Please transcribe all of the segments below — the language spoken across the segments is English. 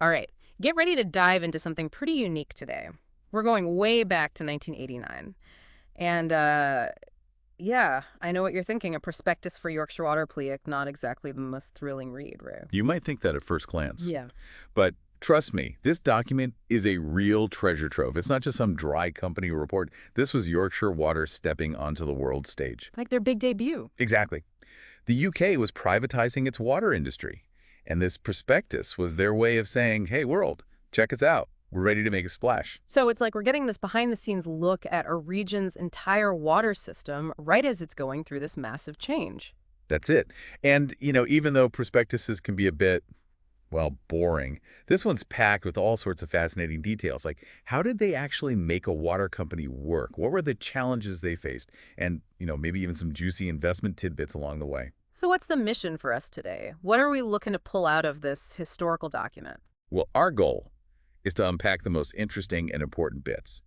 All right, get ready to dive into something pretty unique today. We're going way back to 1989. And yeah, I know what you're thinking. A prospectus for Yorkshire Water Pliec, not exactly the most thrilling read, right? You might think that at first glance, Yeah. but trust me, this document is a real treasure trove. It's not just some dry company report. This was Yorkshire Water stepping onto the world stage. Like their big debut. Exactly. The UK was privatizing its water industry, and this prospectus was their way of saying, hey, world, check us out. We're ready to make a splash. So it's like we're getting this behind the scenes look at a region's entire water system right as it's going through this massive change. That's it. And, even though prospectuses can be a bit, well, boring, this one's packed with all sorts of fascinating details. Like, how did they actually make a water company work? What were the challenges they faced? And, maybe even some juicy investment tidbits along the way. So what's the mission for us today? What are we looking to pull out of this historical document? Well, our goal is to unpack the most interesting and important bits.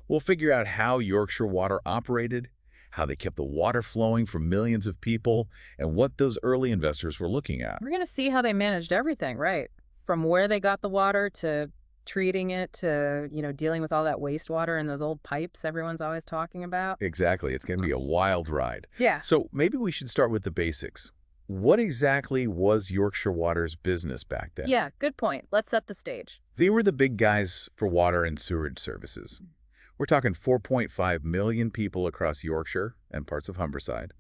We'll figure out how Yorkshire Water operated, how they kept the water flowing for millions of people, and what those early investors were looking at. We're going to see how they managed everything, right? From where they got the water to treating it to, dealing with all that wastewater and those old pipes everyone's always talking about. Exactly. It's going to be a wild ride. Yeah. So maybe we should start with the basics. What exactly was Yorkshire Water's business back then? Yeah, good point. Let's set the stage. They were the big guys for water and sewerage services. We're talking 4.5 million people across Yorkshire and parts of Humberside.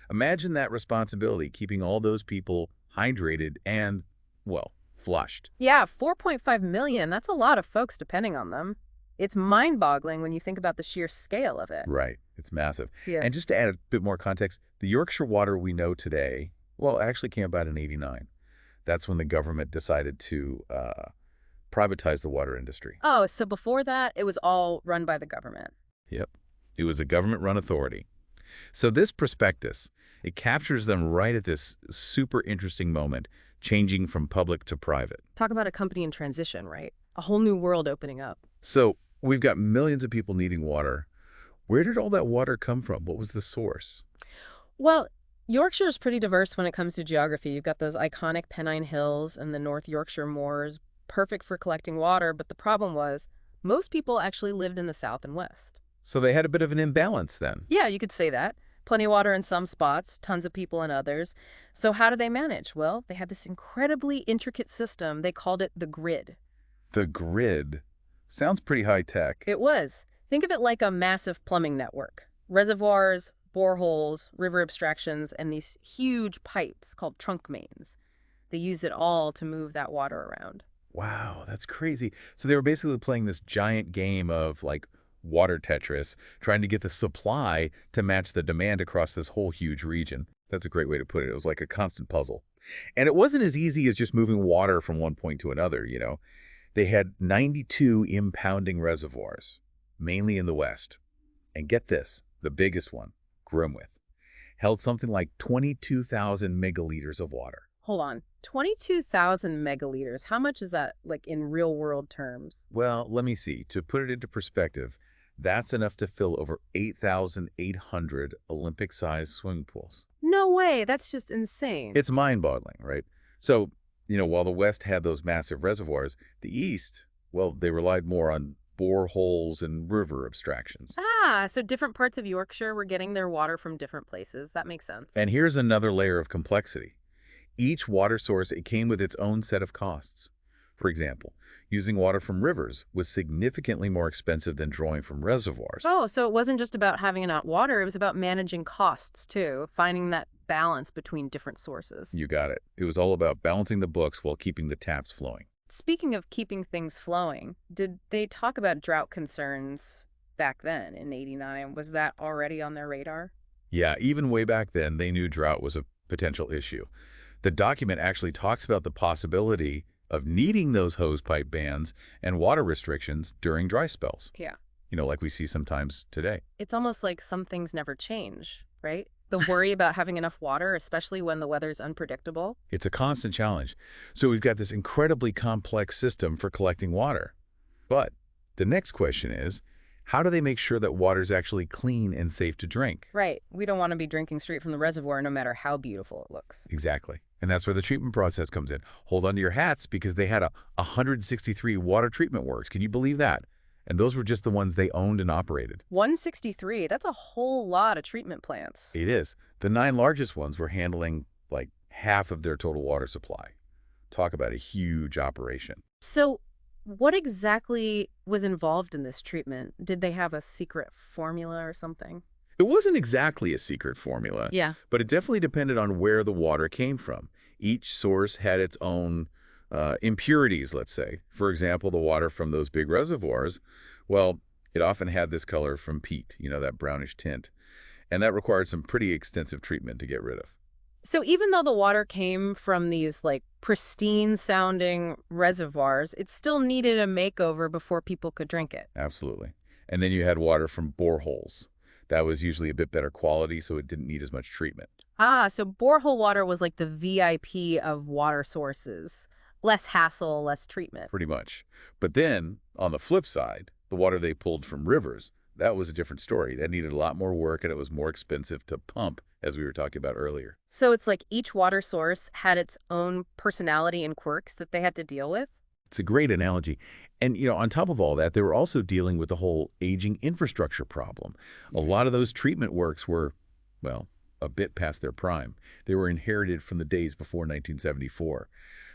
Imagine that responsibility, keeping all those people hydrated and, well, flushed. Yeah, 4.5 million. That's a lot of folks depending on them. It's mind-boggling when you think about the sheer scale of it. Right. It's massive. Yeah. And just to add a bit more context, the Yorkshire Water we know today, well, it actually came about in '89. That's when the government decided to privatize the water industry. Oh, so before that, it was all run by the government. Yep. It was a government-run authority. So this prospectus, it captures them right at this super interesting moment, changing from public to private. Talk about a company in transition, right? A whole new world opening up. So we've got millions of people needing water. Where did all that water come from? What was the source? Well, Yorkshire is pretty diverse when it comes to geography. You've got those iconic Pennine Hills and the North Yorkshire moors, perfect for collecting water, but the problem was most people actually lived in the south and west. So they had a bit of an imbalance then. Yeah, you could say that. Plenty of water in some spots, tons of people in others. So how did they manage? Well, they had this incredibly intricate system. They called it the grid. The grid sounds pretty high-tech. It was. Think of it like a massive plumbing network. Reservoirs, boreholes, river abstractions, and these huge pipes called trunk mains. They used it all to move that water around. Wow, that's crazy. So they were basically playing this giant game of, like, water Tetris, trying to get the supply to match the demand across this whole huge region. That's a great way to put it. It was like a constant puzzle. And it wasn't as easy as just moving water from one point to another. They had 92 impounding reservoirs, mainly in the west. And get this, the biggest one, Grimwith, held something like 22,000 megaliters of water. Hold on. 22,000 megaliters. How much is that, like, in real-world terms? Well, let me see. To put it into perspective, that's enough to fill over 8,800 Olympic-sized swimming pools. No way. That's just insane. It's mind-boggling, right? So, while the West had those massive reservoirs, the East, well, they relied more on boreholes and river abstractions. So different parts of Yorkshire were getting their water from different places. That makes sense. And here's another layer of complexity. Each water source, it came with its own set of costs. For example, using water from rivers was significantly more expensive than drawing from reservoirs. Oh, so it wasn't just about having enough water. It was about managing costs, too, finding that balance between different sources. You got it. It was all about balancing the books while keeping the taps flowing. Speaking of keeping things flowing, did they talk about drought concerns back then in '89? Was that already on their radar? Yeah, even way back then, they knew drought was a potential issue. The document actually talks about the possibility of needing those hosepipe bans and water restrictions during dry spells. Yeah. Like we see sometimes today. It's almost like some things never change, right? The worry about having enough water, especially when the weather's unpredictable. It's a constant challenge. So we've got this incredibly complex system for collecting water. But the next question is, how do they make sure that water's actually clean and safe to drink? Right. We don't want to be drinking straight from the reservoir no matter how beautiful it looks. Exactly. And that's where the treatment process comes in. Hold on to your hats because they had 163 water treatment works. Can you believe that? And those were just the ones they owned and operated. 163, that's a whole lot of treatment plants. It is. The 9 largest ones were handling like half of their total water supply. Talk about a huge operation. So what exactly was involved in this treatment? Did they have a secret formula or something? It wasn't exactly a secret formula, Yeah. but it definitely depended on where the water came from. Each source had its own impurities, let's say. For example, the water from those big reservoirs, well, it often had this color from peat, that brownish tint. And that required some pretty extensive treatment to get rid of. So even though the water came from these like pristine sounding reservoirs, it still needed a makeover before people could drink it. Absolutely. And then you had water from boreholes. That was usually a bit better quality, so it didn't need as much treatment. Ah, so borehole water was like the VIP of water sources. Less hassle, less treatment. Pretty much. But then, on the flip side, the water they pulled from rivers, that was a different story. That needed a lot more work, and it was more expensive to pump, as we were talking about earlier. So it's like each water source had its own personality and quirks that they had to deal with? It's a great analogy. And, on top of all that, they were also dealing with the whole aging infrastructure problem. A lot of those treatment works were, well, a bit past their prime. They were inherited from the days before 1974,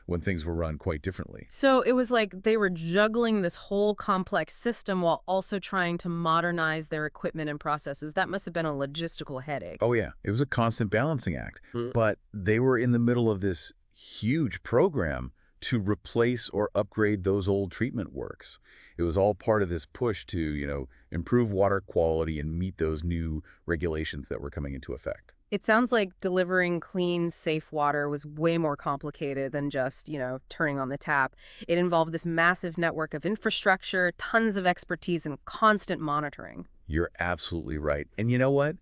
when things were run quite differently. So it was like they were juggling this whole complex system while also trying to modernize their equipment and processes. That must have been a logistical headache. Oh, yeah. It was a constant balancing act. Mm. But they were in the middle of this huge program to replace or upgrade those old treatment works. It was all part of this push to, improve water quality and meet those new regulations that were coming into effect. It sounds like delivering clean, safe water was way more complicated than just, turning on the tap. It involved this massive network of infrastructure, tons of expertise, and constant monitoring. You're absolutely right. And you know what?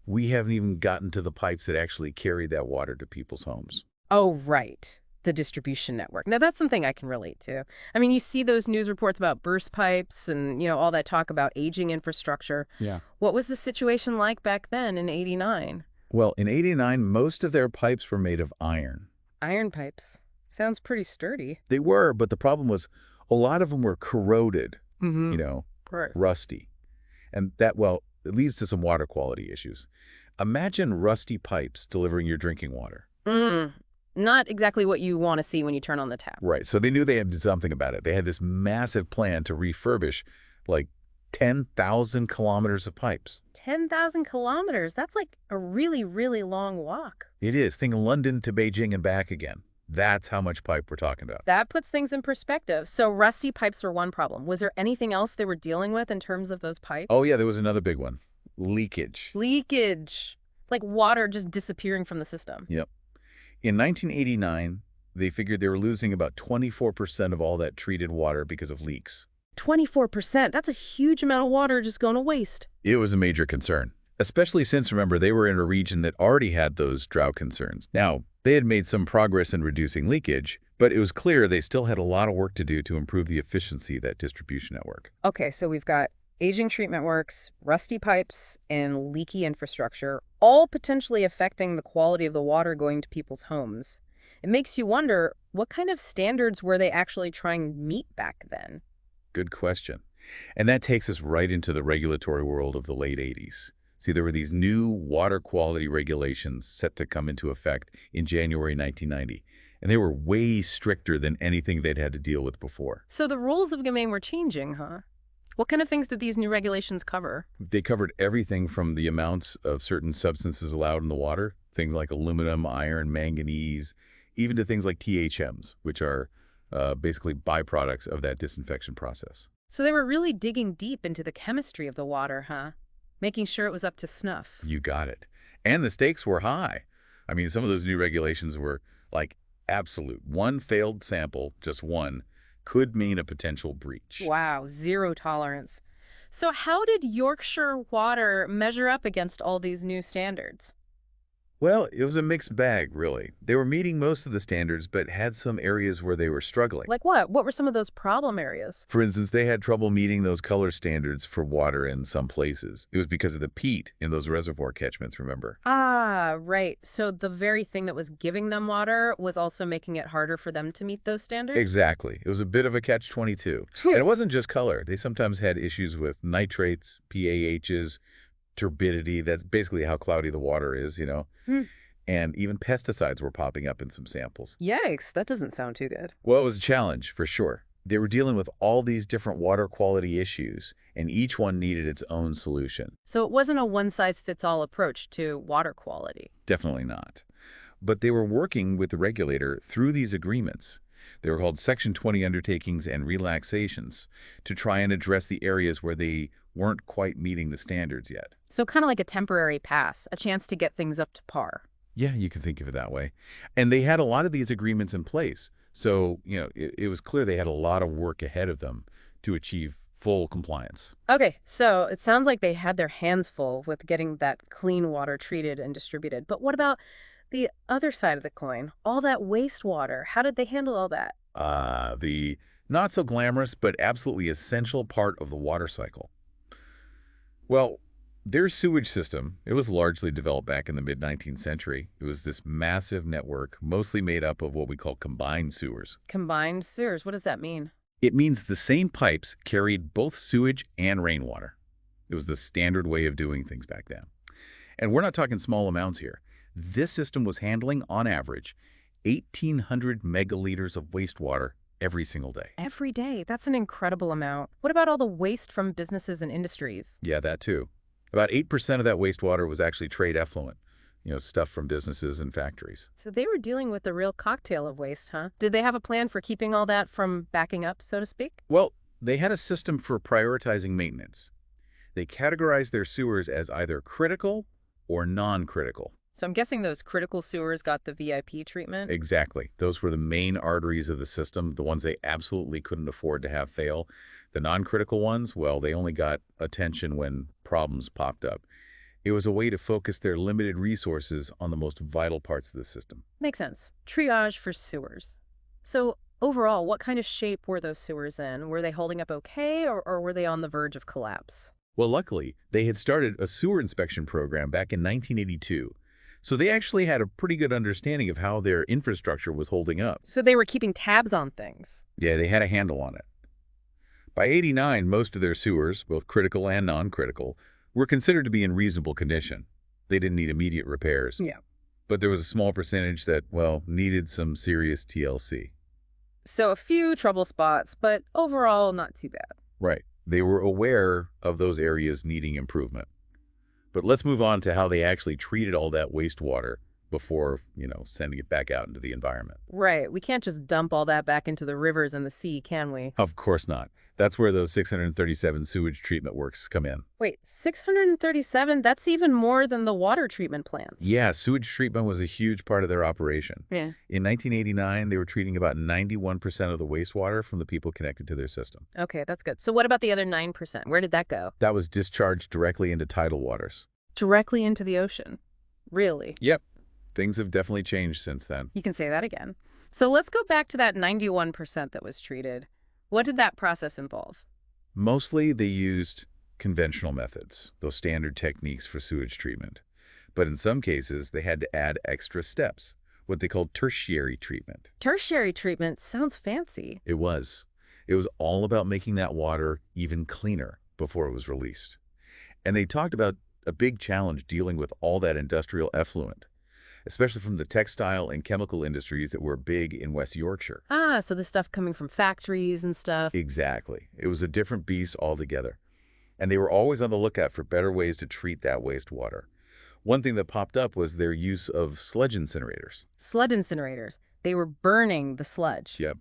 We haven't even gotten to the pipes that actually carried that water to people's homes. Oh, right. The distribution network. Now, that's something I can relate to. I mean, you see those news reports about burst pipes and, all that talk about aging infrastructure. Yeah. What was the situation like back then in '89? Well, in '89, most of their pipes were made of iron. Iron pipes. Sounds pretty sturdy. They were, but the problem was a lot of them were corroded, Mm-hmm. Right. rusty. And that, well, it leads to some water quality issues. Imagine rusty pipes delivering your drinking water. Not exactly what you want to see when you turn on the tap. Right. So they knew they had to do something about it. They had this massive plan to refurbish like 10,000 kilometers of pipes. 10,000 kilometers. That's like a really, really long walk. It is. Think London to Beijing and back again. That's how much pipe we're talking about. That puts things in perspective. So rusty pipes were one problem. Was there anything else they were dealing with in terms of those pipes? Oh, yeah, there was another big one. Leakage. Leakage. Like water just disappearing from the system. Yep. In 1989, they figured they were losing about 24% of all that treated water because of leaks. 24%. That's a huge amount of water just going to waste. It was a major concern, especially since, remember, they were in a region that already had those drought concerns. Now, they had made some progress in reducing leakage, but it was clear they still had a lot of work to do to improve the efficiency of that distribution network. Okay, so we've got aging treatment works, rusty pipes, and leaky infrastructure, all potentially affecting the quality of the water going to people's homes. It makes you wonder, what kind of standards were they actually trying to meet back then? Good question. And that takes us right into the regulatory world of the late 80s. See, there were these new water quality regulations set to come into effect in January 1990, and they were way stricter than anything they'd had to deal with before. So the rules of the game were changing, huh? What kind of things did these new regulations cover? They covered everything from the amounts of certain substances allowed in the water, things like aluminum, iron, manganese, even to things like THMs, which are basically byproducts of that disinfection process. So they were really digging deep into the chemistry of the water, huh? Making sure it was up to snuff. You got it. And the stakes were high. I mean, some of those new regulations were like absolute. One failed sample, just one, could mean a potential breach. Wow, zero tolerance. So how did Yorkshire Water measure up against all these new standards? Well, it was a mixed bag, really. They were meeting most of the standards, but had some areas where they were struggling. Like what? What were some of those problem areas? For instance, they had trouble meeting those color standards for water in some places. It was because of the peat in those reservoir catchments, remember? Ah, right. So the very thing that was giving them water was also making it harder for them to meet those standards? Exactly. It was a bit of a catch-22. And it wasn't just color. They sometimes had issues with nitrates, PAHs, turbidity. That's basically how cloudy the water is. Hmm. And even pesticides were popping up in some samples. Yikes, that doesn't sound too good. Well, it was a challenge, for sure. They were dealing with all these different water quality issues, and each one needed its own solution. So it wasn't a one-size-fits-all approach to water quality. Definitely not. But they were working with the regulator through these agreements. They were called Section 20 undertakings and relaxations to try and address the areas where they weren't quite meeting the standards yet. So kind of like a temporary pass, a chance to get things up to par. Yeah, you can think of it that way. And they had a lot of these agreements in place. So, it was clear they had a lot of work ahead of them to achieve full compliance. Okay, so it sounds like they had their hands full with getting that clean water treated and distributed. But what about the other side of the coin? All that wastewater. How did they handle all that? The not so glamorous but absolutely essential part of the water cycle. Well, their sewage system, it was largely developed back in the mid-19th century. It was this massive network, mostly made up of what we call combined sewers. Combined sewers. What does that mean? It means the same pipes carried both sewage and rainwater. It was the standard way of doing things back then. And we're not talking small amounts here. This system was handling, on average, 1,800 megaliters of wastewater every single day. Every day. That's an incredible amount. What about all the waste from businesses and industries? Yeah, that too. About 8% of that wastewater was actually trade effluent, stuff from businesses and factories. So they were dealing with a real cocktail of waste, huh? Did they have a plan for keeping all that from backing up, so to speak? Well, they had a system for prioritizing maintenance. They categorized their sewers as either critical or non-critical. So I'm guessing those critical sewers got the VIP treatment? Exactly. Those were the main arteries of the system, the ones they absolutely couldn't afford to have fail. The non-critical ones, well, they only got attention when problems popped up. It was a way to focus their limited resources on the most vital parts of the system. Makes sense. Triage for sewers. So overall, what kind of shape were those sewers in? Were they holding up okay, or were they on the verge of collapse? Well, luckily, they had started a sewer inspection program back in 1982. So they actually had a pretty good understanding of how their infrastructure was holding up. So they were keeping tabs on things. Yeah, they had a handle on it. By '89, most of their sewers, both critical and non-critical, were considered to be in reasonable condition. They didn't need immediate repairs. Yeah. But there was a small percentage that, well, needed some serious TLC. So a few trouble spots, but overall not too bad. Right. They were aware of those areas needing improvement. But let's move on to how they actually treated all that wastewater before, sending it back out into the environment. Right. We can't just dump all that back into the rivers and the sea, can we? Of course not. That's where those 637 sewage treatment works come in. Wait, 637? That's even more than the water treatment plants. Yeah, sewage treatment was a huge part of their operation. Yeah. In 1989, they were treating about 91% of the wastewater from the people connected to their system. Okay, that's good. So what about the other 9%? Where did that go? That was discharged directly into tidal waters. Directly into the ocean. Really? Yep. Things have definitely changed since then. You can say that again. So let's go back to that 91% that was treated. What did that process involve? Mostly they used conventional methods, those standard techniques for sewage treatment. But in some cases, they had to add extra steps, what they called tertiary treatment. Tertiary treatment sounds fancy. It was. It was all about making that water even cleaner before it was released. And they talked about a big challenge dealing with all that industrial effluent, especially from the textile and chemical industries that were big in West Yorkshire. Ah, so the stuff coming from factories and stuff. Exactly. It was a different beast altogether. And they were always on the lookout for better ways to treat that wastewater. One thing that popped up was their use of sludge incinerators. Sludge incinerators. They were burning the sludge. Yep.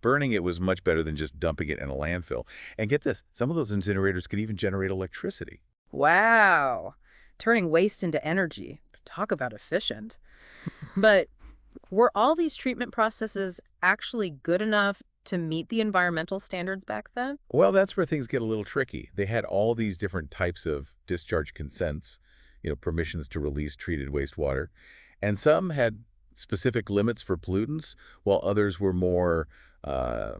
Burning it was much better than just dumping it in a landfill. And get this, some of those incinerators could even generate electricity. Wow. Turning waste into energy. Talk about efficient. But were all these treatment processes actually good enough to meet the environmental standards back then? Well, that's where things get a little tricky. They had all these different types of discharge consents, permissions to release treated wastewater. And some had specific limits for pollutants, while others were more uh,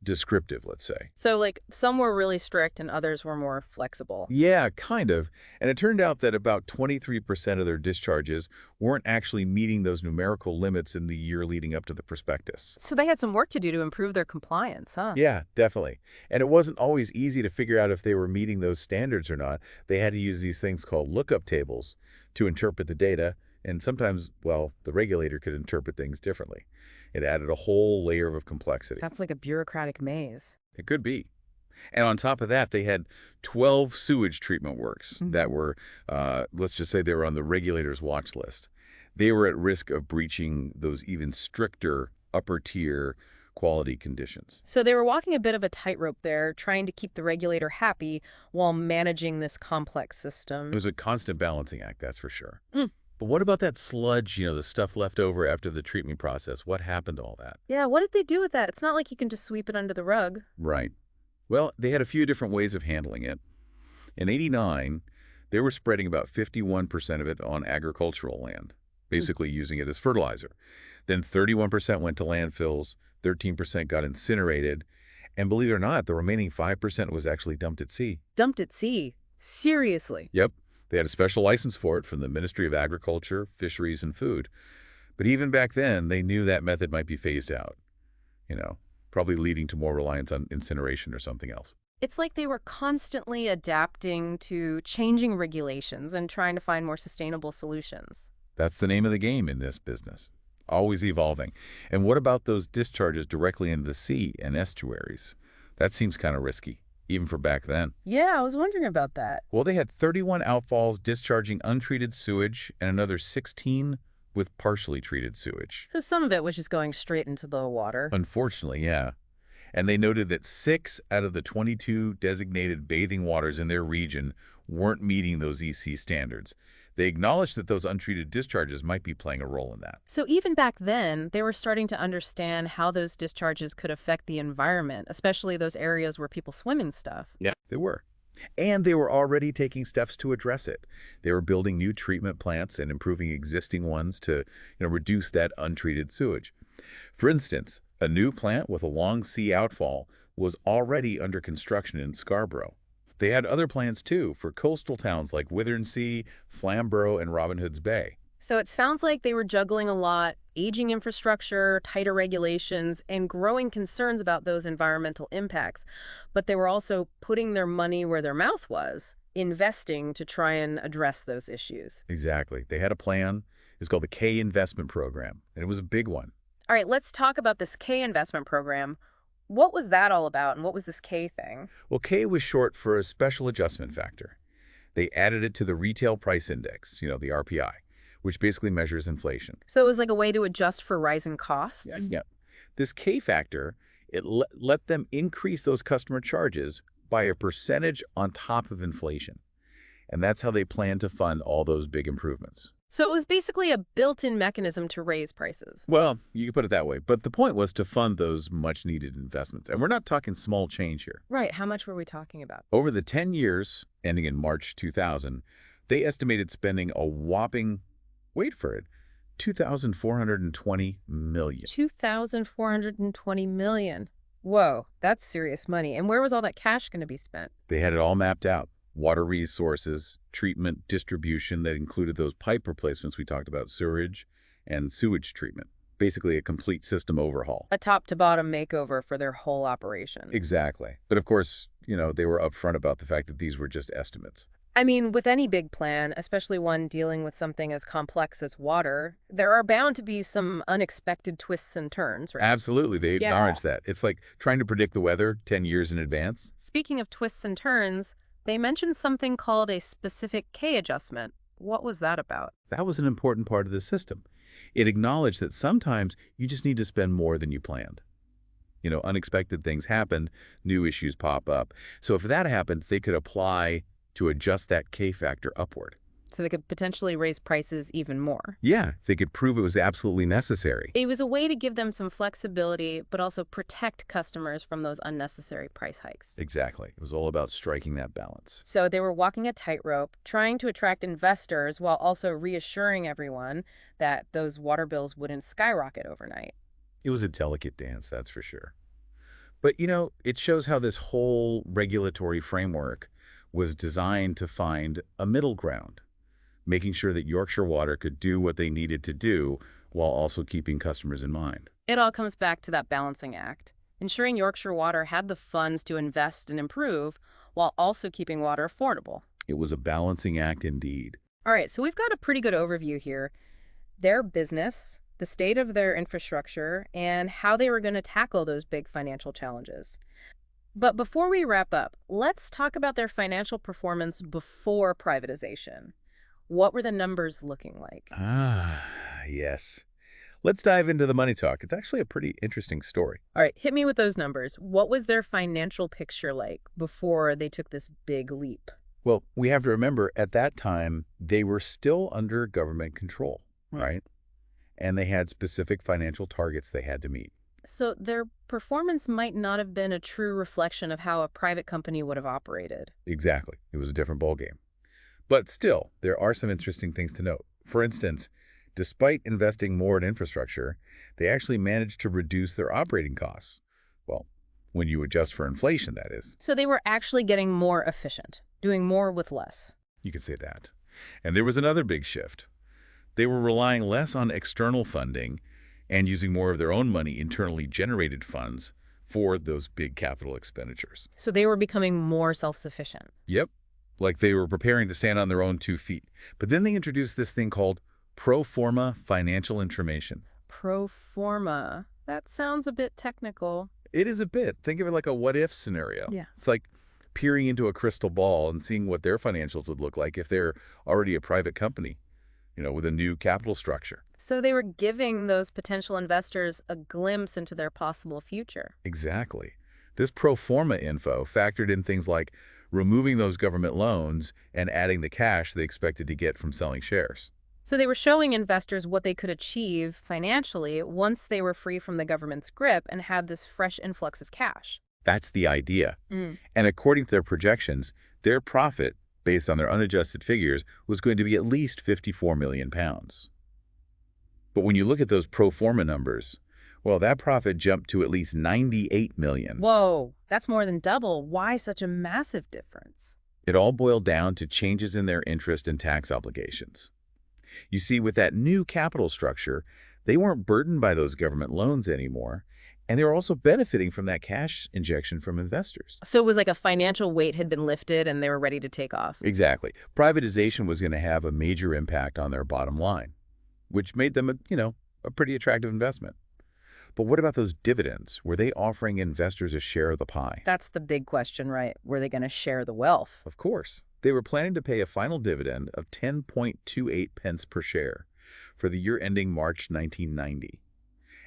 descriptive, let's say. So, like, some were really strict and others were more flexible. Yeah, kind of. And it turned out that about 23% of their discharges weren't actually meeting those numerical limits in the year leading up to the prospectus. So they had some work to do to improve their compliance, huh? Yeah, definitely. And it wasn't always easy to figure out if they were meeting those standards or not. They had to use these things called lookup tables to interpret the data. And sometimes, well, the regulator could interpret things differently. It added a whole layer of complexity. That's like a bureaucratic maze. It could be. And on top of that, they had 12 sewage treatment works that Mhm. were, let's just say they were on the regulator's watch list. They were at risk of breaching those even stricter upper tier quality conditions. So they were walking a bit of a tightrope there, trying to keep the regulator happy while managing this complex It system. was a constant balancing act, that's for sure. Mm. But what about that sludge, the stuff left over after the treatment process? What happened to all that? Yeah, what did they do with that? It's not like you can just sweep it under the rug. Right. Well, they had a few different ways of handling it. In '89, they were spreading about 51% of it on agricultural land, Mm. basically using it as fertilizer. Then 31% went to landfills, 13% got incinerated, and believe it or not, the remaining 5% was actually dumped at sea. Dumped at sea. Seriously. Yep, they had a special license for it from the Ministry of Agriculture, Fisheries, and Food. But even back then, they knew that method might be phased out, you know, probably leading to more reliance on incineration or something else. It's like they were constantly adapting to changing regulations and trying to find more sustainable solutions. That's the name of the game in this business. Always evolving. And what about those discharges directly into the sea and estuaries? That seems kind of risky, even for back then. Yeah, I was wondering about that. Well, they had 31 outfalls discharging untreated sewage and another 16 with partially treated sewage. So some of it was just going straight into the water. Unfortunately, yeah. And they noted that 6 out of the 22 designated bathing waters in their region weren't meeting those EC standards. They acknowledged that those untreated discharges might be playing a role in that. So even back then, they were starting to understand how those discharges could affect the environment, especially those areas where people swim and stuff. Yeah, they were. And they were already taking steps to address it. They were building new treatment plants and improving existing ones to reduce that untreated sewage. For instance, a new plant with a long sea outfall was already under construction in Scarborough. They had other plans too for coastal towns like Withersea, Flamborough, and Robin Hood's Bay. So it sounds like they were juggling a lot: aging infrastructure, tighter regulations, and growing concerns about those environmental impacts. But they were also putting their money where their mouth was, investing to try and address those issues. Exactly. They had a plan. It's called the K Investment Program, and it was a big one. All right, let's talk about this K investment program. What was that all about, and what was this K thing? Well, K was short for a special adjustment factor. They added it to the retail price index, the RPI, which basically measures inflation. So it was like a way to adjust for rising costs? Yeah. This K factor, it let them increase those customer charges by a percentage on top of inflation. And that's how they plan to fund all those big improvements. So it was basically a built-in mechanism to raise prices. Well, you could put it that way. But the point was to fund those much-needed investments. And we're not talking small change here. Right, how much were we talking about? Over the 10 years, ending in March 2000, they estimated spending a whopping, wait for it, $2,420 million. 2,420 million. Whoa, that's serious money. And where was all that cash going to be spent? They had it all mapped out. Water resources, treatment, distribution that included those pipe replacements we talked about, sewerage and sewage treatment. Basically a complete system overhaul. A top-to-bottom makeover for their whole operation. Exactly. But of course, they were upfront about the fact that these were just estimates. I mean, with any big plan, especially one dealing with something as complex as water, there are bound to be some unexpected twists and turns, right? Absolutely. They Yeah. acknowledge that. It's like trying to predict the weather 10 years in advance. Speaking of twists and turns, they mentioned something called a specific K adjustment. What was that about? That was an important part of the system. It acknowledged that sometimes you just need to spend more than you planned. Unexpected things happened, new issues pop up. So if that happened, they could apply to adjust that K factor upward. So they could potentially raise prices even more. Yeah, they could prove it was absolutely necessary. It was a way to give them some flexibility, but also protect customers from those unnecessary price hikes. Exactly. It was all about striking that balance. So they were walking a tightrope, trying to attract investors while also reassuring everyone that those water bills wouldn't skyrocket overnight. It was a delicate dance, that's for sure. But, it shows how this whole regulatory framework was designed to find a middle ground, making sure that Yorkshire Water could do what they needed to do while also keeping customers in mind. It all comes back to that balancing act, ensuring Yorkshire Water had the funds to invest and improve while also keeping water affordable. It was a balancing act indeed. All right, so we've got a pretty good overview here. Their business, the state of their infrastructure, and how they were going to tackle those big financial challenges. But before we wrap up, let's talk about their financial performance before privatization. What were the numbers looking like? Ah, yes. Let's dive into the money talk. It's actually a pretty interesting story. All right, hit me with those numbers. What was their financial picture like before they took this big leap? Well, we have to remember at that time, they were still under government control, right? And they had specific financial targets they had to meet. So their performance might not have been a true reflection of how a private company would have operated. Exactly. It was a different ballgame. But still, there are some interesting things to note. For instance, despite investing more in infrastructure, they actually managed to reduce their operating costs. Well, when you adjust for inflation, that is. So they were actually getting more efficient, doing more with less. You could say that. And there was another big shift. They were relying less on external funding and using more of their own money, internally generated funds, for those big capital expenditures. So they were becoming more self-sufficient. Yep, like they were preparing to stand on their own 2 feet. But then they introduced this thing called pro forma financial information. Pro forma. That sounds a bit technical. It is a bit. Think of it like a what-if scenario. Yeah. It's like peering into a crystal ball and seeing what their financials would look like if they're already a private company, with a new capital structure. So they were giving those potential investors a glimpse into their possible future. Exactly. This pro forma info factored in things like removing those government loans and adding the cash they expected to get from selling shares. So they were showing investors what they could achieve financially once they were free from the government's grip and had this fresh influx of cash. That's the idea. Mm. And according to their projections, their profit, based on their unadjusted figures, was going to be at least £54 million. But when you look at those pro forma numbers, well, that profit jumped to at least $98 million. Whoa, that's more than double. Why such a massive difference? It all boiled down to changes in their interest and tax obligations. You see, with that new capital structure, they weren't burdened by those government loans anymore, and they were also benefiting from that cash injection from investors. So it was like a financial weight had been lifted and they were ready to take off. Exactly. Privatization was going to have a major impact on their bottom line, which made them a pretty attractive investment. But what about those dividends? Were they offering investors a share of the pie? That's the big question, right? Were they going to share the wealth? Of course. They were planning to pay a final dividend of 10.28 pence per share for the year ending March 1990.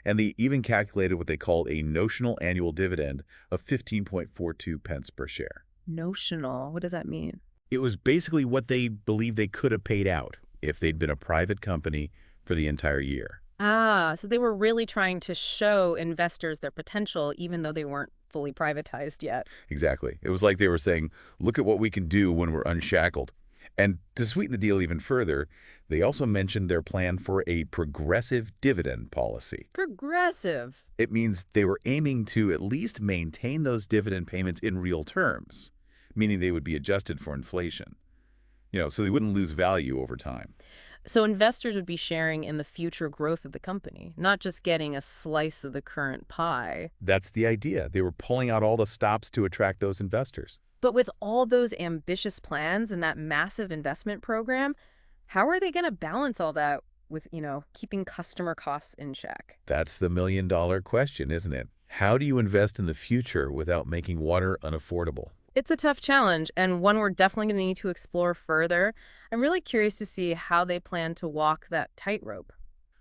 And they even calculated what they called a notional annual dividend of 15.42 pence per share. Notional? What does that mean? It was basically what they believed they could have paid out if they'd been a private company for the entire year. Ah, so they were really trying to show investors their potential even though they weren't fully privatized yet. Exactly. It was like they were saying, look at what we can do when we're unshackled. And to sweeten the deal even further, they also mentioned their plan for a progressive dividend policy. Progressive? It means they were aiming to at least maintain those dividend payments in real terms, meaning they would be adjusted for inflation, so they wouldn't lose value over time. So investors would be sharing in the future growth of the company, not just getting a slice of the current pie. That's the idea. They were pulling out all the stops to attract those investors. But with all those ambitious plans and that massive investment program, how are they going to balance all that with, keeping customer costs in check? That's the million-dollar question, isn't it? How do you invest in the future without making water unaffordable? It's a tough challenge, and one we're definitely going to need to explore further. I'm really curious to see how they plan to walk that tightrope.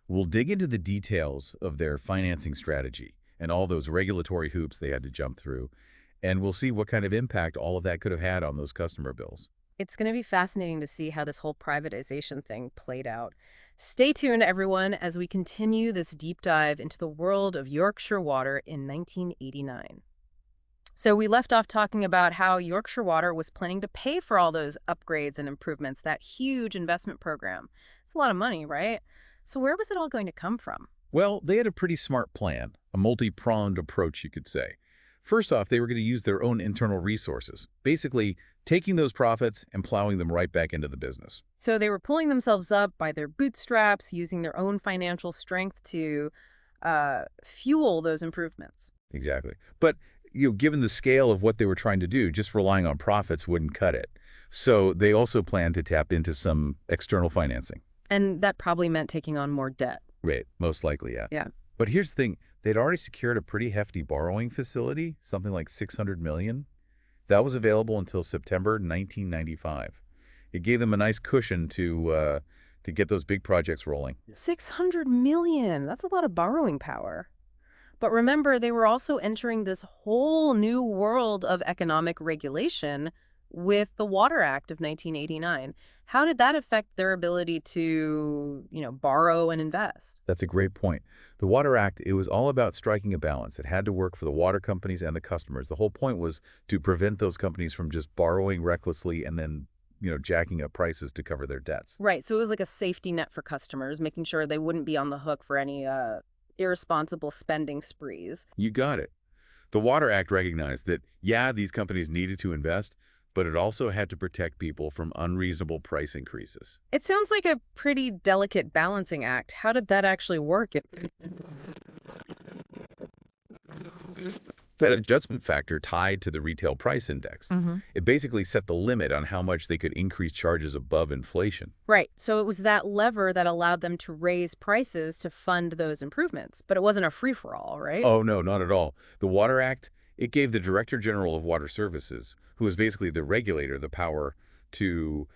We'll dig into the details of their financing strategy and all those regulatory hoops they had to jump through, and we'll see what kind of impact all of that could have had on those customer bills. It's going to be fascinating to see how this whole privatization thing played out. Stay tuned, everyone, as we continue this deep dive into the world of Yorkshire Water in 1989. So we left off talking about how Yorkshire Water was planning to pay for all those upgrades and improvements, that huge investment program. It's a lot of money, right? So where was it all going to come from? Well, they had a pretty smart plan, a multi-pronged approach, you could say. First off, they were going to use their own internal resources, basically taking those profits and plowing them right back into the business. So they were pulling themselves up by their bootstraps, using their own financial strength to fuel those improvements. Exactly. But, given the scale of what they were trying to do, just relying on profits wouldn't cut it. So they also planned to tap into some external financing. And that probably meant taking on more debt. Right, most likely, yeah. Yeah. But here's the thing, they'd already secured a pretty hefty borrowing facility, something like $600 million. That was available until September 1995. It gave them a nice cushion to get those big projects rolling. 600 million. That's a lot of borrowing power. But remember, they were also entering this whole new world of economic regulation with the Water Act of 1989. How did that affect their ability to, borrow and invest? That's a great point. The Water Act, it was all about striking a balance. It had to work for the water companies and the customers. The whole point was to prevent those companies from just borrowing recklessly and then, jacking up prices to cover their debts. Right. So it was like a safety net for customers, making sure they wouldn't be on the hook for any irresponsible spending sprees. You got it. The Water Act recognized that, yeah, these companies needed to invest, but it also had to protect people from unreasonable price increases. It sounds like a pretty delicate balancing act. How did that actually work? That adjustment factor tied to the retail price index. Hmm. It basically set the limit on how much they could increase charges above inflation. Right. So it was that lever that allowed them to raise prices to fund those improvements. But it wasn't a free-for-all, right? Oh, no, not at all. The Water Act, it gave the Director General of Water Services, who was basically the regulator, the power to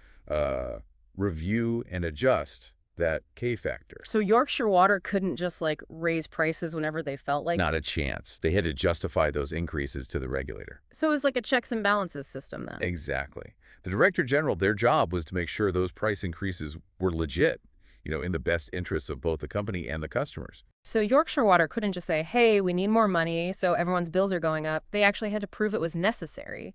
review and adjust that K factor. So Yorkshire Water couldn't just raise prices whenever they felt like. Not a chance. They had to justify those increases to the regulator. So it was like a checks and balances system then. Exactly. The Director General, their job was to make sure those price increases were legit, in the best interests of both the company and the customers. So Yorkshire Water couldn't just say, hey, we need more money, so everyone's bills are going up. They actually had to prove it was necessary.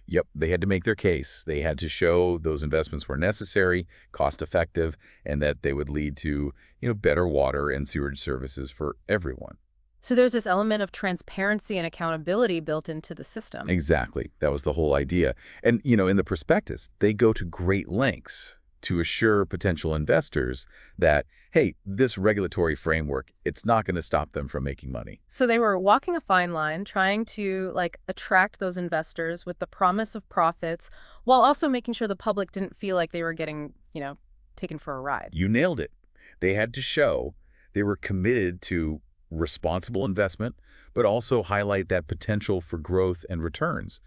Yep, they had to make their case. They had to show those investments were necessary, cost-effective, and that they would lead to, better water and sewage services for everyone. So there's this element of transparency and accountability built into the system. Exactly. That was the whole idea. And, in the prospectus, they go to great lengths to assure potential investors that, hey, this regulatory framework, it's not going to stop them from making money. So they were walking a fine line, trying to attract those investors with the promise of profits, while also making sure the public didn't feel like they were getting, taken for a ride. You nailed it. They had to show they were committed to responsible investment, but also highlight that potential for growth and returns,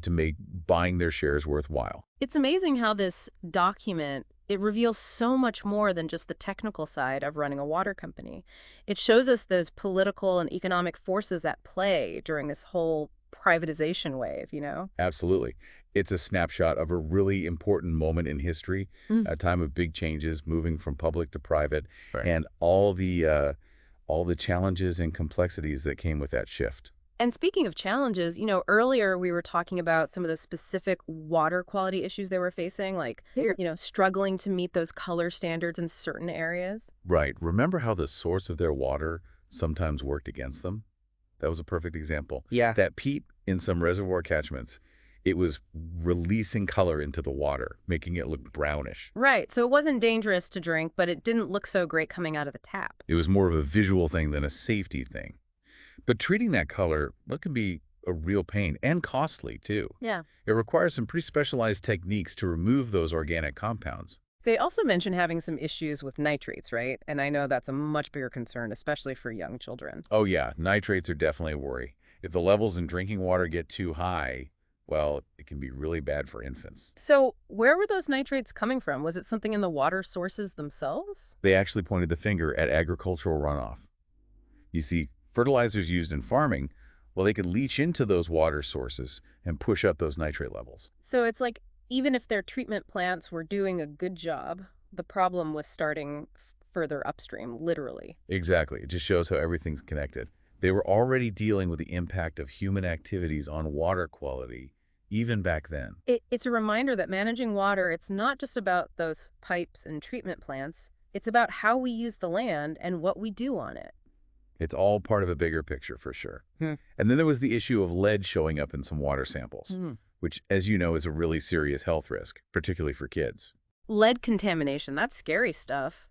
to make buying their shares worthwhile. It's amazing how this document, it reveals so much more than just the technical side of running a water company. It shows us those political and economic forces at play during this whole privatization wave. Absolutely. It's a snapshot of a really important moment in history, Mm. a time of big changes, moving from public to private, Right. and all the challenges and complexities that came with that shift. And speaking of challenges, earlier we were talking about some of the specific water quality issues they were facing, struggling to meet those color standards in certain areas. Right. Remember how the source of their water sometimes worked against them? That was a perfect example. Yeah. That peat in some reservoir catchments, it was releasing color into the water, making it look brownish. Right. So it wasn't dangerous to drink, but it didn't look so great coming out of the tap. It was more of a visual thing than a safety thing. But treating that color, that can be a real pain and costly, too. Yeah. It requires some pretty specialized techniques to remove those organic compounds. They also mentioned having some issues with nitrates, right? And I know that's a much bigger concern, especially for young children. Oh, yeah, nitrates are definitely a worry. If the levels in drinking water get too high, well, it can be really bad for infants. So where were those nitrates coming from? Was it something in the water sources themselves? They actually pointed the finger at agricultural runoff. You see, fertilizers used in farming, well, they could leach into those water sources and push up those nitrate levels. So it's like Even if their treatment plants were doing a good job, the problem was starting further upstream, literally. Exactly. It just shows how everything's connected. They were already dealing with the impact of human activities on water quality, even back then. It's a reminder that managing water, it's not just about those pipes and treatment plants. It's about how we use the land and what we do on it. It's all part of a bigger picture for sure. Hmm. And then there was the issue of lead showing up in some water samples, Hmm. which, as you know, is a really serious health risk, particularly for kids. Lead contamination, that's scary stuff.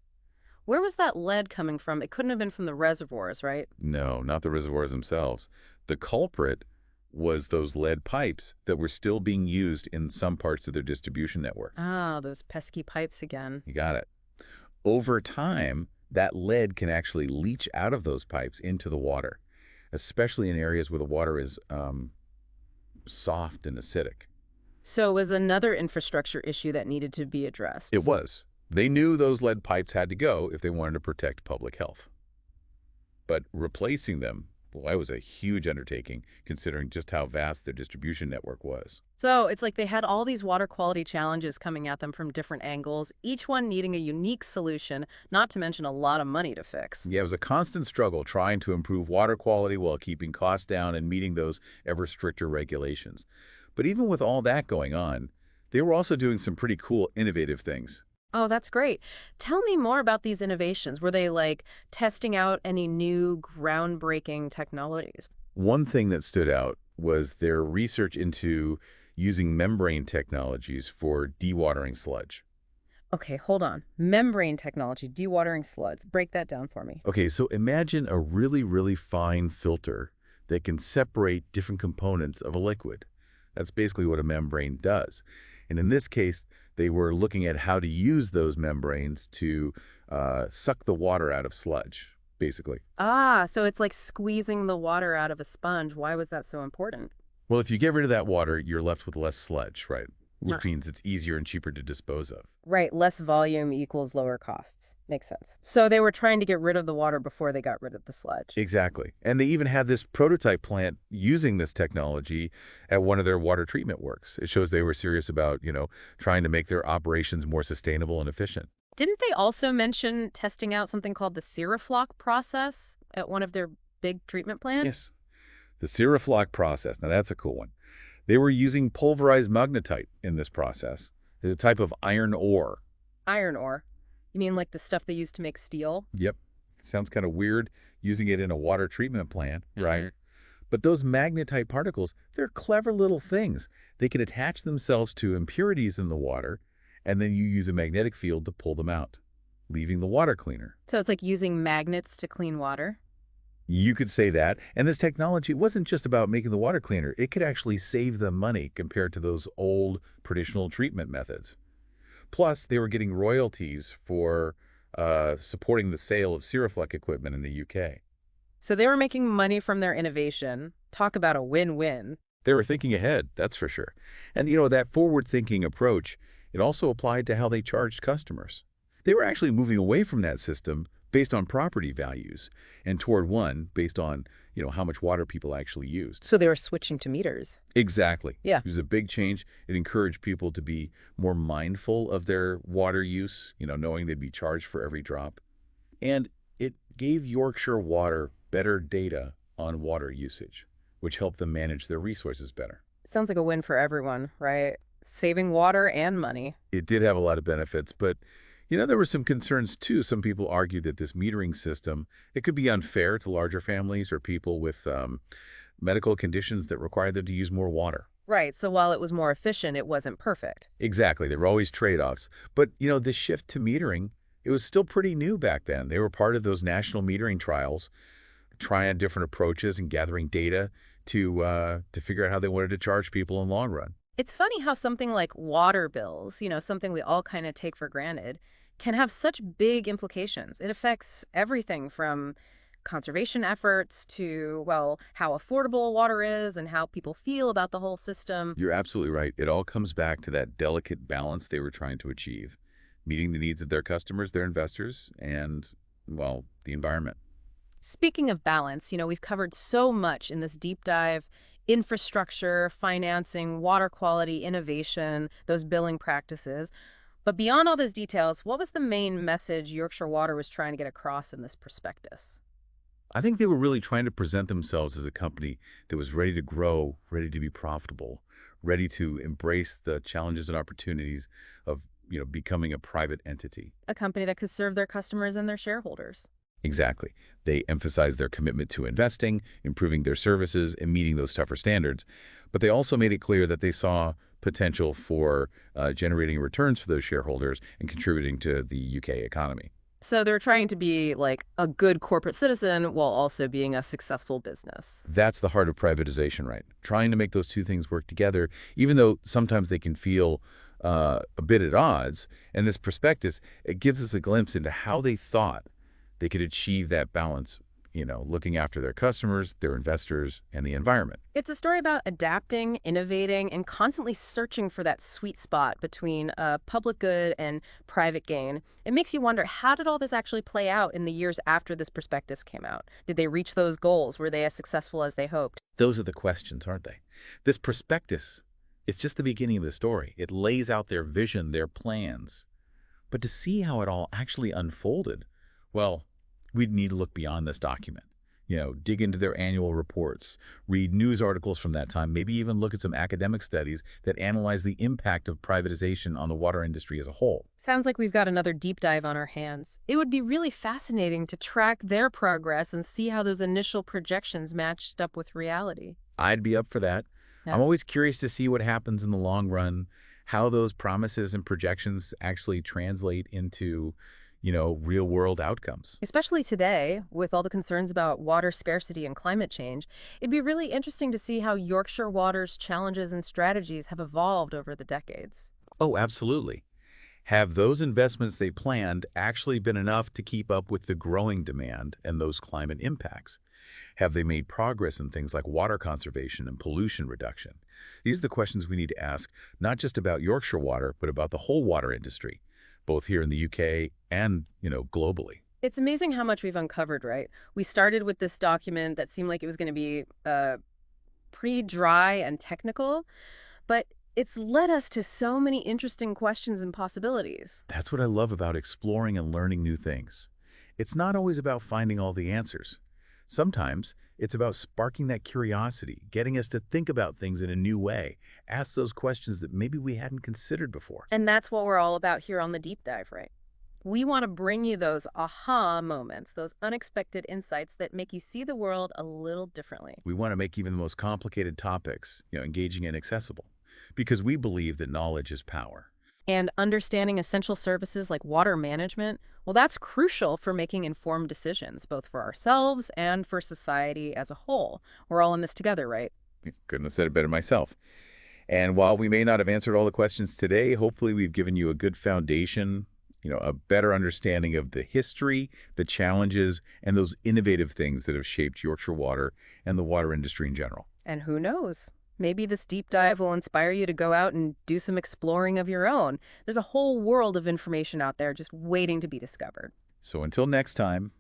Where was that lead coming from? It couldn't have been from the reservoirs, right? No, not the reservoirs themselves. The culprit was those lead pipes that were still being used in some parts of their distribution network. Ah, those pesky pipes again. You got it. Over time, that lead can actually leach out of those pipes into the water, especially in areas where the water is soft and acidic. So it was another infrastructure issue that needed to be addressed. It was. They knew those lead pipes had to go if they wanted to protect public health. But replacing them, well, that was a huge undertaking, considering just how vast their distribution network was. So it's like they had all these water quality challenges coming at them from different angles, each one needing a unique solution, not to mention a lot of money to fix. Yeah, it was a constant struggle trying to improve water quality while keeping costs down and meeting those ever stricter regulations. But even with all that going on, they were also doing some pretty cool, innovative things. Oh, that's great. Tell me more about these innovations. Were they like testing out any new groundbreaking technologies? One thing that stood out was their research into using membrane technologies for dewatering sludge. Okay, hold on. Membrane technology, dewatering sludge. Break that down for me. Okay, so imagine a really, really fine filter that can separate different components of a liquid. That's basically what a membrane does. And in this case, they were looking at how to use those membranes to suck the water out of sludge, basically. Ah, so it's like squeezing the water out of a sponge. Why was that so important? Well, if you get rid of that water, you're left with less sludge, right? Which means it's easier and cheaper to dispose of. Right, less volume equals lower costs. Makes sense. So they were trying to get rid of the water before they got rid of the sludge. Exactly. And they even had this prototype plant using this technology at one of their water treatment works. It shows they were serious about, trying to make their operations more sustainable and efficient. Didn't they also mention testing out something called the Cirroflock process at one of their big treatment plants? Yes. The Cirroflock process. Now, that's a cool one. They were using pulverized magnetite in this process. It's a type of iron ore. Iron ore. You mean like the stuff they use to make steel? Yep. Sounds kind of weird using it in a water treatment plant, right? Mhm. But those magnetite particles, they're clever little things. They can attach themselves to impurities in the water, and then you use a magnetic field to pull them out, leaving the water cleaner. So it's like using magnets to clean water? You could say that. And this technology wasn't just about making the water cleaner. It could actually save them money compared to those old traditional treatment methods. Plus, they were getting royalties for supporting the sale of Cirroflex equipment in the UK. So they were making money from their innovation. Talk about a win-win. They were thinking ahead, that's for sure. And, that forward-thinking approach, it also applied to how they charged customers. They were actually moving away from that system based on property values and toward one based on, how much water people actually used. So they were switching to meters. Exactly. Yeah. It was a big change. It encouraged people to be more mindful of their water use, knowing they'd be charged for every drop. And it gave Yorkshire Water better data on water usage, which helped them manage their resources better. Sounds like a win for everyone, right? Saving water and money. It did have a lot of benefits, but there were some concerns too. Some people argued that this metering system, it could be unfair to larger families or people with medical conditions that require them to use more water. Right, so while it was more efficient, it wasn't perfect. Exactly. There were always trade-offs. But, the shift to metering, it was still pretty new back then. They were part of those national metering trials, trying different approaches and gathering data to figure out how they wanted to charge people in the long run. It's funny how something like water bills, something we all kind of take for granted, can have such big implications. It affects everything from conservation efforts to, well, how affordable water is and how people feel about the whole system. You're absolutely right. It all comes back to that delicate balance they were trying to achieve, meeting the needs of their customers, their investors, and, well, the environment. Speaking of balance, we've covered so much in this deep dive infrastructure, financing, water quality, innovation, those billing practices. But beyond all those details, what was the main message Yorkshire Water was trying to get across in this prospectus? I think they were really trying to present themselves as a company that was ready to grow, ready to be profitable, ready to embrace the challenges and opportunities of, becoming a private entity. A company that could serve their customers and their shareholders. Exactly. They emphasized their commitment to investing, improving their services, and meeting those tougher standards. But they also made it clear that they saw potential for generating returns for those shareholders and contributing to the UK economy. So they're trying to be like a good corporate citizen while also being a successful business. That's the heart of privatization, right? Trying to make those two things work together, even though sometimes they can feel a bit at odds. And this prospectus, it gives us a glimpse into how they thought they could achieve that balance, looking after their customers, their investors, and the environment. It's a story about adapting, innovating, and constantly searching for that sweet spot between public good and private gain. It makes you wonder, how did all this actually play out in the years after this prospectus came out? Did they reach those goals? Were they as successful as they hoped? Those are the questions, aren't they? This prospectus is just the beginning of the story. It lays out their vision, their plans. But to see how it all actually unfolded, well, we'd need to look beyond this document. Dig into their annual reports, read news articles from that time, maybe even look at some academic studies that analyze the impact of privatization on the water industry as a whole. Sounds like we've got another deep dive on our hands. It would be really fascinating to track their progress and see how those initial projections matched up with reality. I'd be up for that. I'm Yeah. always curious to see what happens in the long run, how those promises and projections actually translate into, real world outcomes. Especially today, with all the concerns about water scarcity and climate change, it'd be really interesting to see how Yorkshire Water's challenges and strategies have evolved over the decades. Oh, absolutely. Have those investments they planned actually been enough to keep up with the growing demand and those climate impacts? Have they made progress in things like water conservation and pollution reduction? These are the questions we need to ask, not just about Yorkshire Water, but about the whole water industry, both here in the UK and, globally. It's amazing how much we've uncovered, right? We started with this document that seemed like it was going to be pretty dry and technical, but it's led us to so many interesting questions and possibilities. That's what I love about exploring and learning new things. It's not always about finding all the answers. Sometimes it's about sparking that curiosity, getting us to think about things in a new way, ask those questions that maybe we hadn't considered before. And that's what we're all about here on the deep dive, right? We want to bring you those aha moments, those unexpected insights that make you see the world a little differently. We want to make even the most complicated topics, engaging and accessible, because we believe that knowledge is power. And understanding essential services like water management, well, that's crucial for making informed decisions, both for ourselves and for society as a whole. We're all in this together, right? Couldn't have said it better myself. And while we may not have answered all the questions today, hopefully we've given you a good foundation, a better understanding of the history, the challenges, and those innovative things that have shaped Yorkshire Water and the water industry in general. And who knows? Maybe this deep dive will inspire you to go out and do some exploring of your own. There's a whole world of information out there just waiting to be discovered. So until next time,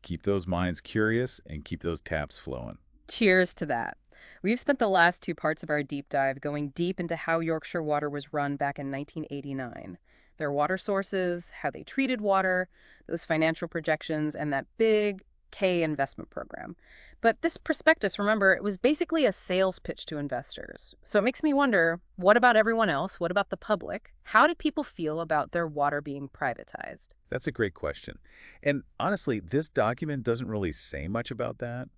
keep those minds curious and keep those taps flowing. Cheers to that. We've spent the last two parts of our deep dive going deep into how Yorkshire Water was run back in 1989. Their water sources, how they treated water, those financial projections, and that big K investment program. But this prospectus, remember, it was basically a sales pitch to investors. So it makes me wonder, what about everyone else? What about the public? How did people feel about their water being privatized? That's a great question. And honestly, this document doesn't really say much about that.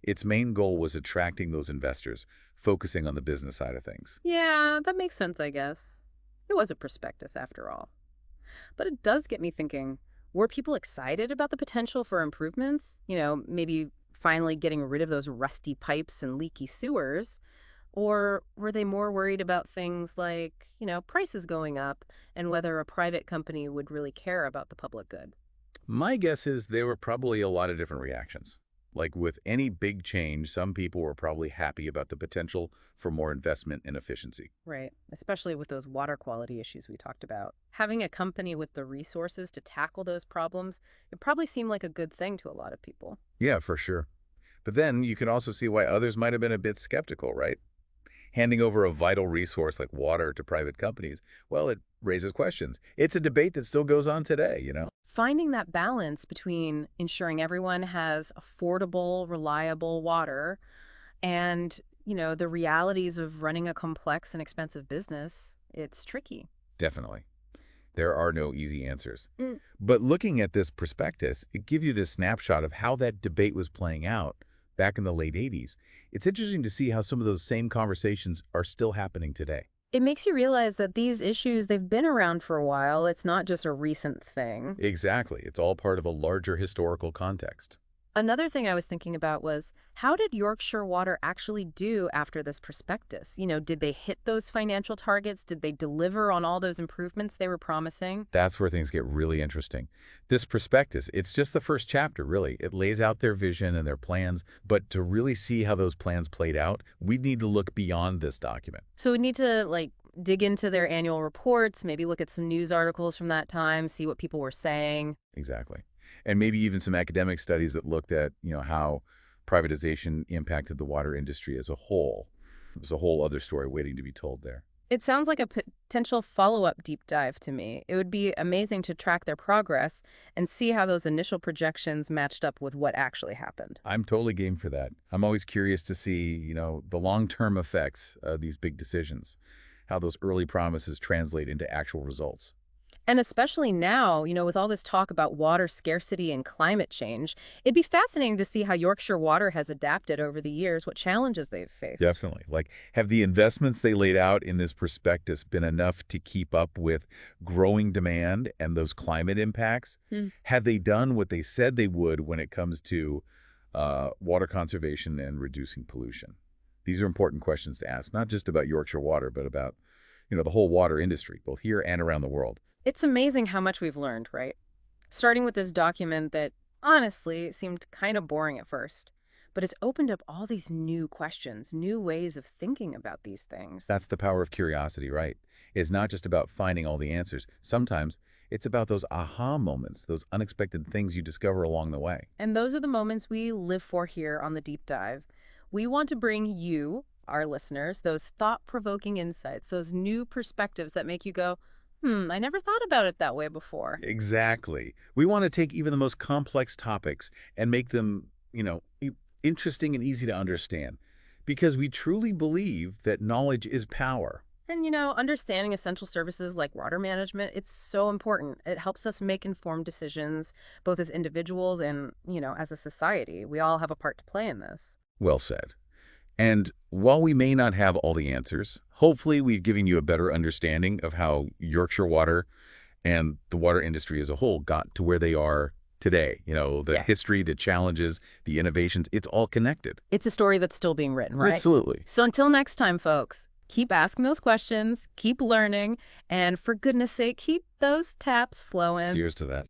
Its main goal was attracting those investors, focusing on the business side of things. Yeah, that makes sense, I guess. It was a prospectus after all. But it does get me thinking, were people excited about the potential for improvements? Maybe finally getting rid of those rusty pipes and leaky sewers? Or were they more worried about things like, prices going up and whether a private company would really care about the public good? My guess is there were probably a lot of different reactions. Like with any big change, some people were probably happy about the potential for more investment and efficiency. Right, especially with those water quality issues we talked about. Having a company with the resources to tackle those problems, it probably seemed like a good thing to a lot of people. Yeah, for sure. But then you can also see why others might have been a bit skeptical, right? Handing over a vital resource like water to private companies, well, it raises questions. It's a debate that still goes on today. Finding that balance between ensuring everyone has affordable, reliable water and, the realities of running a complex and expensive business, it's tricky. Definitely. There are no easy answers. Mm. But looking at this prospectus, it gives you this snapshot of how that debate was playing out back in the late 80s. It's interesting to see how some of those same conversations are still happening today. It makes you realize that these issues, they've been around for a while. It's not just a recent thing. Exactly. It's all part of a larger historical context. Another thing I was thinking about was, how did Yorkshire Water actually do after this prospectus? Did they hit those financial targets? Did they deliver on all those improvements they were promising? That's where things get really interesting. This prospectus, it's just the first chapter, really. It lays out their vision and their plans, but to really see how those plans played out, we need to look beyond this document. So we need to, dig into their annual reports, maybe look at some news articles from that time, see what people were saying. Exactly. And maybe even some academic studies that looked at, how privatization impacted the water industry as a whole. There's a whole other story waiting to be told there. It sounds like a potential follow-up deep dive to me. It would be amazing to track their progress and see how those initial projections matched up with what actually happened. I'm totally game for that. I'm always curious to see, the long-term effects of these big decisions, how those early promises translate into actual results. And especially now, with all this talk about water scarcity and climate change, it'd be fascinating to see how Yorkshire Water has adapted over the years, what challenges they've faced. Definitely. Like, have the investments they laid out in this prospectus been enough to keep up with growing demand and those climate impacts? Hmm. Have they done what they said they would when it comes to water conservation and reducing pollution? These are important questions to ask, not just about Yorkshire Water, but about, the whole water industry, both here and around the world. It's amazing how much we've learned, right? Starting with this document that, honestly, seemed kind of boring at first. But it's opened up all these new questions, new ways of thinking about these things. That's the power of curiosity, right? It's not just about finding all the answers. Sometimes it's about those aha moments, those unexpected things you discover along the way. And those are the moments we live for here on the Deep Dive. We want to bring you, our listeners, those thought-provoking insights, those new perspectives that make you go, I never thought about it that way before. Exactly. We want to take even the most complex topics and make them, interesting and easy to understand because we truly believe that knowledge is power. And, understanding essential services like water management, it's so important. It helps us make informed decisions, both as individuals and, as a society. We all have a part to play in this. Well said. And while we may not have all the answers, hopefully we've given you a better understanding of how Yorkshire Water and the water industry as a whole got to where they are today. The Yeah. history, the challenges, the innovations, it's all connected. It's a story that's still being written, right? Absolutely. So until next time, folks, keep asking those questions, keep learning, and for goodness sake, keep those taps flowing. Cheers to that.